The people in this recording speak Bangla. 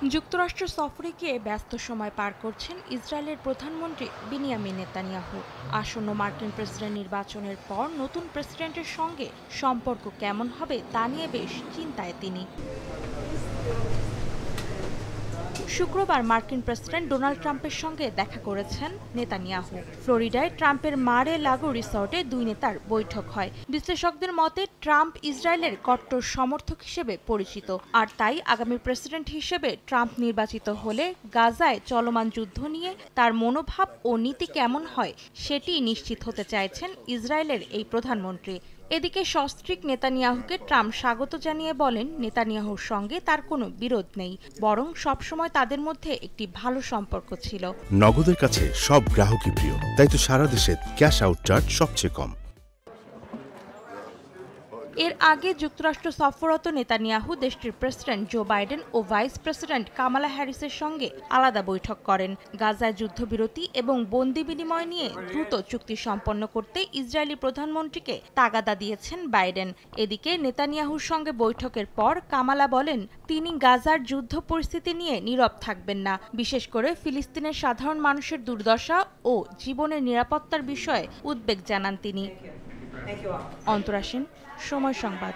যুক্তরাষ্ট্র সফরে গিয়ে ব্যস্ত সময় পার করছেন ইসরায়েলের প্রধানমন্ত্রী বিনিয়ামিন নেতানিয়াহু। আসন্ন মার্কিন প্রেসিডেন্ট নির্বাচনের পর নতুন প্রেসিডেন্টের সঙ্গে সম্পর্ক কেমন হবে তা নিয়ে বেশ চিন্তায় তিনি। শুক্রবার মার্কিন প্রেসিডেন্ট ডোনাল্ড ট্রাম্পের সঙ্গে দেখা করেছেন নেতানিয়াহু। ফ্লোরিডায় ট্রাম্পের মারে লাগো রিসর্টে দুই নেতার বৈঠক হয়। বিশ্লেষকদের মতে ট্রাম্প ইসরায়েলের কট্টর সমর্থক হিসেবে পরিচিত, আর তাই আগামী প্রেসিডেন্ট হিসেবে ট্রাম্প নির্বাচিত হলে গাজায় চলমান যুদ্ধ নিয়ে তার মনোভাব ও নীতি কেমন হয় সেটি নিশ্চিত হতে চাইছেন ইসরায়েলের এই প্রধানমন্ত্রী। এদিকে সস্ত্রীক নেতানিয়াহুকে ট্রাম্প স্বাগত জানিয়ে বলেন, নেতানিয়াহুর সঙ্গে তার কোনো বিরোধ নেই, বরং সবসময় তাদের মধ্যে একটি ভালো সম্পর্ক ছিল। নগদের কাছে সব গ্রাহকই প্রিয়, তাই তো সারা দেশে ক্যাশ আউট চার্জ সবচেয়ে কম। এর আগে যুক্তরাষ্ট্র সফররত নেতানিয়াহু দেশটির প্রেসিডেন্ট জো বাইডেন ও ভাইস প্রেসিডেন্ট কামালা হ্যারিসের সঙ্গে আলাদা বৈঠক করেন। গাজায় যুদ্ধবিরতি এবং বন্দি বিনিময় নিয়ে দ্রুত চুক্তি সম্পন্ন করতে ইসরায়েলি প্রধানমন্ত্রীকে তাগাদা দিয়েছেন বাইডেন। এদিকে নেতানিয়াহুর সঙ্গে বৈঠকের পর কামালা বলেন, তিনি গাজার যুদ্ধ পরিস্থিতি নিয়ে নীরব থাকবেন না, বিশেষ করে ফিলিস্তিনের সাধারণ মানুষের দুর্দশা ও জীবনের নিরাপত্তার বিষয়ে উদ্বেগ জানান তিনি। অন্তরা সেন, সময় সংবাদ।